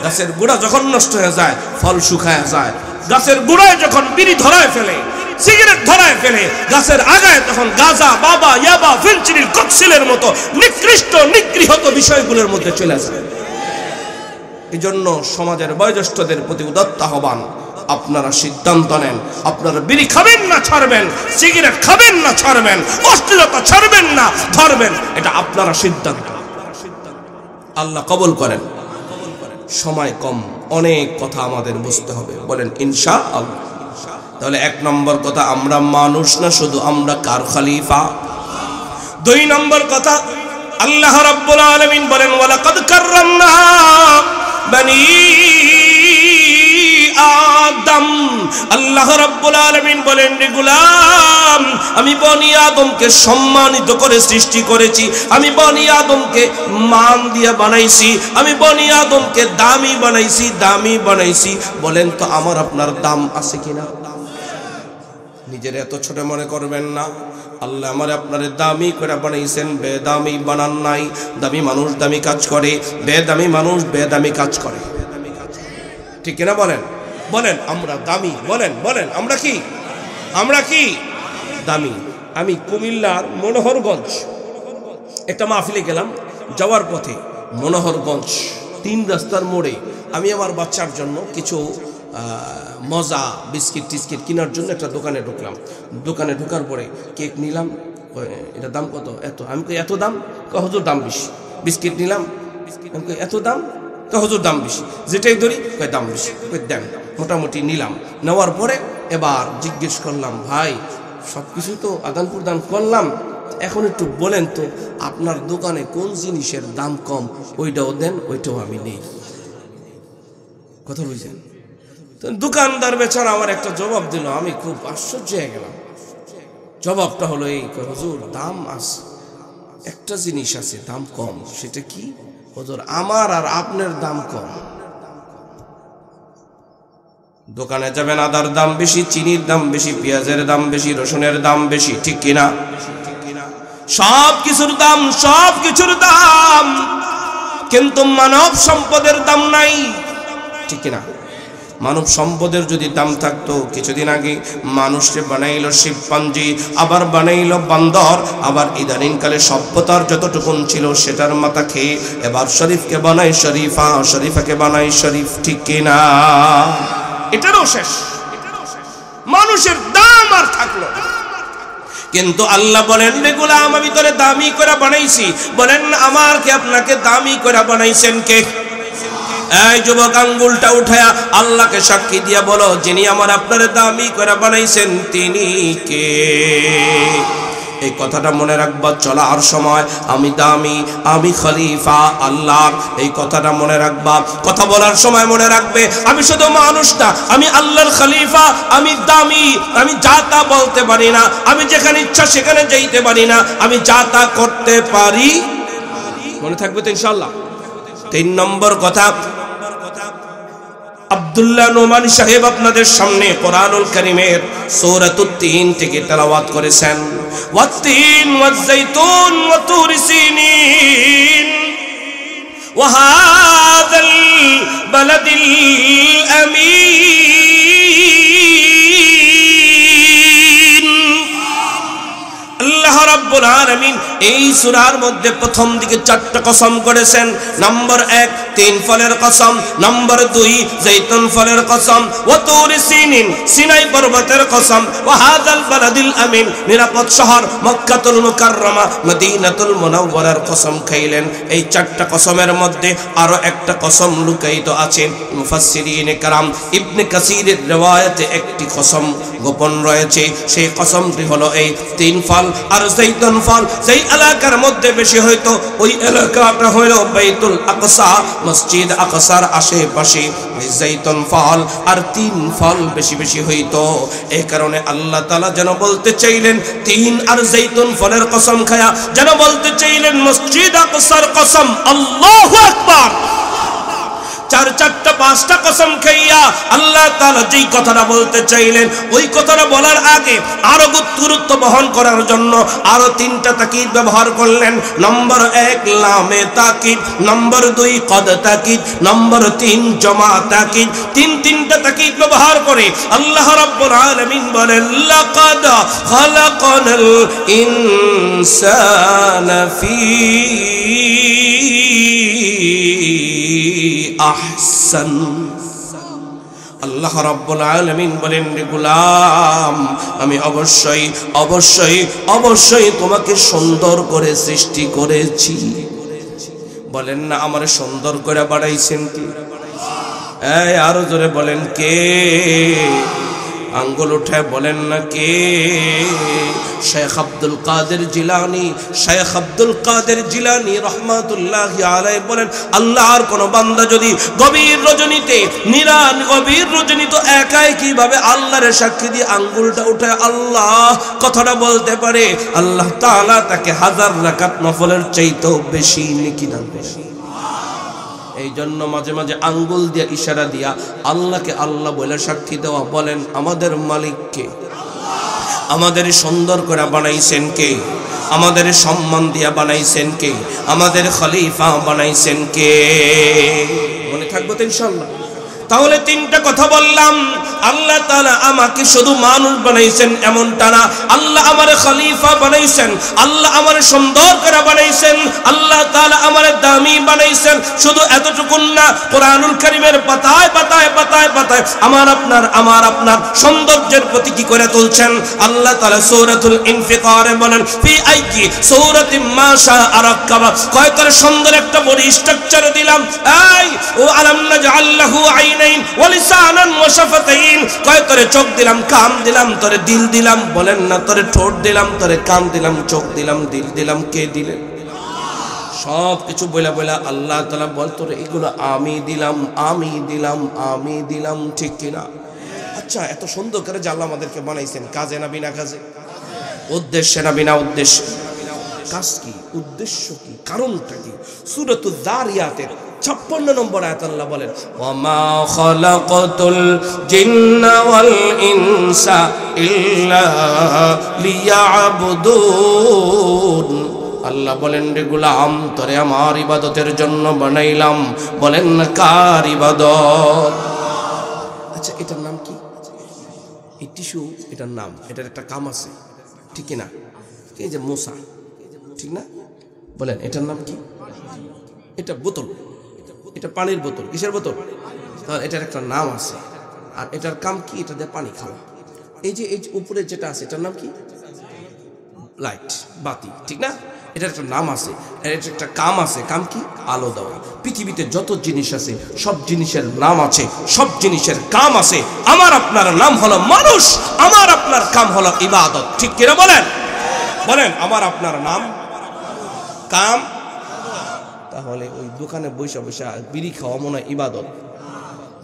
গাছের গোড়া যখন নষ্ট হয়ে যায় ফল শুকায় যায়। গাছের গোড়ায় যখন বিড়ি ধরায় ফেলে, সিগারেট ধরায় ফেলে, গাছের আগায় তখন গাঁজা, বাবা, ইয়াবা, ফেনচিডিল, ককসিলের মতো নিকৃষ্ট নিগৃহীত বিষয়গুলোর মধ্যে চলে যায়। এই জন্য সমাজের বয়োজ্যেষ্ঠদের প্রতি উদাত্ত আহ্বান, আপনারা সিদ্ধান্ত নেন, আপনারা বিড়ি খাবেন না ছাড়বেন, সিগারেট খাবেন না ছাড়বেন, অশ্লীলতা ছাড়বেন না ধরবেন, এটা আপনারা সিদ্ধান্ত। আল্লাহ কবুল করেন। সময় কম, অনেক কথা আমাদের বুঝতে হবে, বলেন ইনশাআল্লাহ। তাহলে এক নম্বর কথা, আমরা মানুষ না, শুধু আমরা কার খলিফা। দুই নম্বর কথা, আল্লাহ রাব্বুল আলামিন বলেন ওয়ালাকাদ কাররামনা বনি আদম। আল্লাহ রাব্বুল আলামিন বলেন, রে গোলাম, আমি বনি আদমকে সম্মানিত করে সৃষ্টি করেছি, আমি বনি আদমকে মান দিয়ে বানাইছি, আমি বনি আদমকে দামি বানাইছি, দামি বানাইছি। বলেন তো আমার আপনার দাম আছে কিনা? নিজের এত ছোট মনে করবেন না। আল্লাহ আমার আপনার দামি করে বানাইছেন, বেদামি বানান নাই। দামি মানুষ দামি কাজ করে, বেদামি মানুষ বেদামি কাজ করে, ঠিক কিনা বলেন? বলেন আমরা দামি, বলেন বলেন আমরা কি? আমরা কি দামি? আমি কুমিল্লার মনোহরগঞ্জ একটা মাহফিলে গেলাম, যাওয়ার পথে মনোহরগঞ্জ 3 রাস্তার মোড়ে আমি আমার বাচ্চার জন্য কিছু মজা বিস্কিট টিস্কিট কেনার জন্য একটা দোকানে ঢুকলাম। দোকানে ঢোকার পরে কেক নিলাম, এটা দাম কত? এত। আমি কই এত দাম? হুজুর দাম বেশি। বিস্কিট নিলাম, আমি কই এত দাম? হুজুর দাম বেশি। যেটাই ধরি কয় দাম বেশি, কই দেন। মোটামুটি নিলাম। নেওয়ার পরে এবার জিজ্ঞেস করলাম, ভাই সব কিছু তো আদান প্রদান করলাম, এখন একটু বলেন তো আপনার দোকানে কোন জিনিসের দাম কম, ওইটাও দেন, ওইটাও আমি নেই। কথা বুঝছেন? দোকানদার বেচারা আমার একটা জবাব দিল, আমি খুব আশ্চর্য হয়ে গেলাম। জবাবটা হলো এই, হুজুর দাম আছে, একটা জিনিস আছে দাম কম, সেটা কি? হুজুর আমার আর আপনার দাম কম। দোকানে যাবেন, আদার দাম বেশি, চিনির দাম বেশি, পেঁয়াজের দাম বেশি, রসুনের দাম বেশি, ঠিক কিনা? সব কিছুর দাম, সব কিছুর দাম, কিন্তু মানব সম্পদের দাম নাই, ঠিক কিনা? মানব সম্পদের যদি দাম থাকতো, কিছুদিন আগে মানুষকে বানাইল শিবপাঞ্জি, আবার বানাইল বান্দর, আবার ইদানিংকালে সভ্যতার যতটুকুন ছিল সেটার মাথা খেয়ে এবার শরীফকে বানাই শরীফা, শরীফাকে বানাই শরীফ, ঠিক কিনা? এটারও শেষ, মানুষের দাম আর থাকলো। কিন্তু আল্লাহ বলেন, রে গোলাম আমি তোরে দামি করে বানাইছি। বলেন আমার কে আপনাকে দামি করে বানাইছেন কে? এই যুবক আঙ্গুলটা উঠায়া আল্লাহকে সাক্ষী দিয়া বলো, যিনি আমার আপনার দামি করে বানাইছেন তিনি কে? এই কথাটা মনে রাখবা চলার সময়। আমি দামি, আমি খলিফা আল্লাহর, এই কথাটা মনে রাখবা। কথা বলার সময় মনে রাখবে আমি শুধু মানুষ না, আমি আল্লাহর খলিফা, আমি দামি, আমি যা তা বলতে পারি না, আমি যেখানে ইচ্ছা সেখানে যাইতে পারি না, আমি যা তা করতে পারি। মনে থাকবে তো ইনশাআল্লাহ। 3 নম্বর কথা, আব্দুল্লাহ নোমানী সাহেব আপনাদের সামনে কোরআনুল কারীমের সূরাতুত তিন থেকে তেলাওয়াত করেছেন। ওয়াত-তিন ওয়াজ-যাইতুন ওয়া তুরি সিনিন ওয়া হাযাল বালাদিল আমিন। আল্লাহ রাব্বুল আলামিন এই সূরার মধ্যে প্রথম দিকে 4টা কসম করেছেন। নম্বর 1 তিন ফলের কসম, নম্বর 2 জৈতুন ফলের কসম, ওয়া তুরি সিনিন সিনাই পর্বতের কসম, ওয়া হাযাল বালাদিল আমিন নিরাপদ শহর মক্কাতুল মুকাররমা মদিনাতুল মুনাওয়ারার কসম খাইলেন। এই 4টা কসমের মধ্যে আরো একটা কসম লুকায়িত আছে। মুফাসসিরিনে کرام ইবনে কাসিরের riwayate একটি কসম গোপন রয়েছে। সেই কসমটি হলো এই 3 ফল আর জৈতুন ফল। যেই এলাকার মধ্যে বেশি হয়তো ওই এলাকাটা হলো বাইতুল আকসা মসজিদ আকসার আশেপাশে জাইতুন ফল আর 3 ফল বেশি বেশি হইতো। এই কারণে আল্লাহ তাআলা যেন বলতে চাইলেন 3 আর জাইতুন ফলের কসম খায়া যেন বলতে চাইলেন মসজিদ আকসার কসম, আল্লাহু আকবার। 4টা 5টা কসম খাইয়া আল্লাহ তাআলা যেই কথাটা বলতে চাইলেন ওই কথাটা বলার আগে আরো গুরুত্ব বহন করার জন্য আরো 3টা তাকিদ ব্যবহার করলেন। নম্বর 1 লামে তাকিদ, নম্বর 2 কদ তাকিদ, নম্বর 3 জমা তাকিদ। 3টা তাকিদ ব্যবহার করে আল্লাহ রাব্বুল আলামিন বলেন লাকাদ খালাকানাল ইনসানা ফি আহসান। আল্লাহ রাব্বুল আলামিন বলেন রে গোলাম আমি অবশ্যই অবশ্যই অবশ্যই তোমাকে সুন্দর করে সৃষ্টি করেছি। বলেন না আমার সুন্দর করে বানাইছেন কি? এই আরো জোরে বলেন কে? আঙ্গুল উঠায় বলেন না কে? শেখ আব্দুল কাদের জিলানী, শেখ আব্দুল কাদের জিলানী রহমাতুল্লাহি আলাইহি বলেন আল্লাহর কোন বান্দা যদি গভীর রজনীতে গভীর রজনীতে একাই কিভাবে আল্লাহর সাক্ষী দিয়ে আঙ্গুলটা উঠায় আল্লাহ কথাটা বলতে পারে, আল্লাহ তাআলা তাকে 1000 রাকাত নফলের চাইতেও বেশি নেকি দান করেন। এই জন্য মাঝে মাঝে আঙ্গুল দিয়া ইশারা দিয়া আল্লাহকে আল্লাহ বলে সাক্ষী দেওয়া। বলেন আমাদের মালিককে, আমাদের সুন্দর করে বানাইছেন কে? আমাদের সম্মান দিয়া বানাইছেন কে? আমাদের খলিফা বানাইছেন কে? মনে থাকবে তো ইনশাআল্লাহ। তাহলে 3টা কথা বললাম। আল্লাহ তাআলা আমাকে শুধু মানুষ বানাইছেন এমনটা না, আল্লাহ আমারে খলিফা বানাইছেন, আল্লাহ আমারে সুন্দর করে বানাইছেন, আল্লাহ তাআলা আমারে দামি বানাইছেন। শুধু এতটুকু না, কোরআনুল কারীমের পাতায় পাতায় পাতায় পাতায় আমার আপনার সৌন্দর্যের প্রতি কি করে তুলছেন। আল্লাহ তাআলা সূরাতুল ইনফিতারে বলেন ফি আইয়ি সূরাতিন মা শাআ রাক্কাবা, কয় করে সুন্দর একটা বডি স্ট্রাকচার দিলাম। এই ও আলাম নাজআল্লাহু আইনাইন ওয়া লিসানান ওয়া শাফাতাইন, কয় করে চোখ দিলাম, কান দিলাম, তোরে দিল দিলাম। বলেন না তোরে ঠোঁট দিলাম, তোরে কান দিলাম, চোখ দিলাম, দিল দিলাম। কে দিলেন? সব কিছু বইলা বইলা আল্লাহ তাআলা বলতো এগুলো আমি দিলাম, আমি দিলাম, আমি দিলাম। ঠিক কিনা? আচ্ছা এত সুন্দর করে যে আল্লাহ আমাদেরকে বানাইছেন, কাজে না বিনা কাজে? উদ্দেশ্যে না বিনা উদ্দেশ্যে? কাজ কি? উদ্দেশ্য কি? কারণটা কি? সূরাতুজ যারিয়াতের 56 নম্বর আয়াত আল্লাহ বলেন ওয়ামা খালাকাতুল জিন্না ওয়াল ইনসা ইল্লা লিয়াবুদুন। আল্লাহ বলেন রে গোলাম তোরে আমার ইবাদতের জন্য বানাইলাম। বলেন না কার ইবাদত? আচ্ছা এটার নাম কি? এই টিস্যু, এটার নাম, এটার একটা কাম আছে, ঠিক না? এই যে মোসা, ঠিক না? বলেন এটার নাম কি? এটা বোতল, এটা পানির বোতল। কিসের বোতল? তাহলে এটার একটা নাম আছে। আর এটার কাম কি? এটা দিয়ে পানি খাওয়া। এই যে উপরে যেটা আছে এটার নাম কি? লাইট, বাতি, ঠিক না? এটার একটা নাম আছে, এটার একটা কাম আছে। কাম কি? আলো দেওয়া। পৃথিবীতে যত জিনিস আছে সব জিনিসের নাম আছে, সব জিনিসের কাম আছে। আমার আপনার নাম হলো মানুষ, আমার আপনার কাম হলো ইবাদত। ঠিক কিনা বলেন? বলেন আমার আপনার নাম, কাম। তাহলে ওই দোকানে বসে বসে বিড়ি খাওয়া মনে হয় ইবাদত,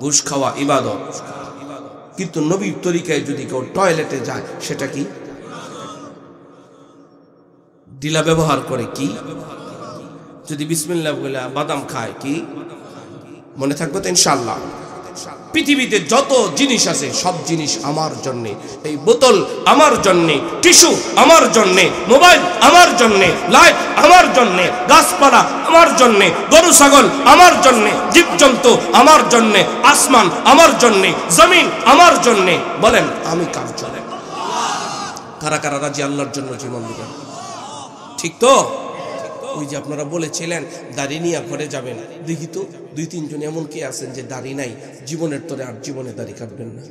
ঘুষ খাওয়া ইবাদত। কিন্তু নবীর তরিকায় যদি কেউ টয়লেটে যায় সেটা কি? ডিলা ব্যবহার করে কি? যদি বিসমিল্লাহ বলে বাদাম খায় কি? মনে থাকবে তো ইনশাআল্লাহ। পৃথিবীতে যত জিনিস আছে সব জিনিস আমার জন্যে। এই বোতল আমার জন্যে, টিস্যু আমার জন্যে, মোবাইল আমার জন্যে, লাইট আমার জন্যে, গাছপালা আমার জন্যে, গরু ছাগল আমার জন্যে, জীবজন্তু আমার জন্যে, আসমান আমার জন্যে, জমিন আমার জন্যে। বলেন আমি কার জন্য? কারা কারা রাজি আল্লাহর জন্য জীবন দিবেন? ঠিক তো? ওই যে আপনারা বলেছিলেন দাড়ি নিয়ে ঘরে যাবেন, দেখি তো 2-3 জন এমন কি আছেন যে দাড়ি নাই, জীবনের তরে আর জীবনে দাড়ি কাটবেন না।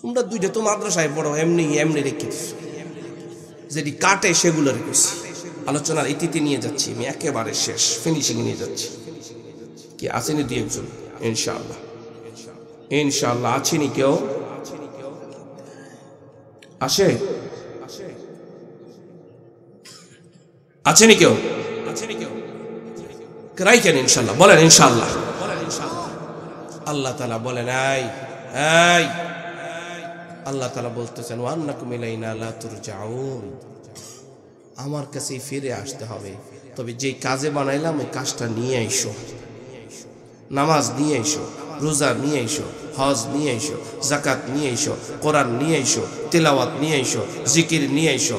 তোমরা দুইটা তো মাদ্রাসায় পড়ো, এমনি এমনি রেখে যেটি কাটে সেগুলো রেখেছি। আলোচনার ইতিতে নিয়ে যাচ্ছি আমি, একেবারে শেষ ফিনিশিং নিয়ে যাচ্ছি। কি আসেনি 2 একজন? ইনশাআল্লাহ ইনশাআল্লাহ। আছেনি কেউ? আসে? আসেনি কেউ? রাইখেন ইনশাল্লাহ, বলেন ইনশাল্লাহ। আল্লাহ তাআলা বলেন, এই আল্লাহ তাআলা বলতেছেন, ওয়ান্নাকুম ইলাইনা লা তুরজাউন, আমার কাছেই ফিরে আসতে হবে। তবে যেই কাজে বানাইলাম ওই কাজটা নিয়ে আইসো। নামাজ নিয়ে আইসো, রোজা নিয়ে আইসো, হজ নিয়ে আইসো, যাকাত নিয়ে আইসো, কোরআন নিয়ে আইসো, তিলাওয়াত নিয়ে আইসো, জিকির নিয়ে আইসো,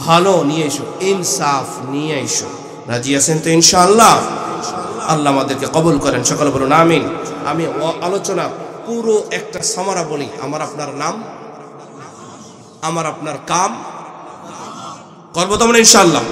ভালো নিয়ে আইসো, ইনসাফ নিয়ে আইসো। রাজি আছেন তো ইনশাআল্লাহ? আল্লাহ আমাদেরকে কবুল করেন, সকলে বলুন আমিন। আমি আলোচনা পুরো একটা সামারা বলি। আমার আপনার নাম, আমার আপনার কাম করবো তো আমরা ইনশাআল্লাহ।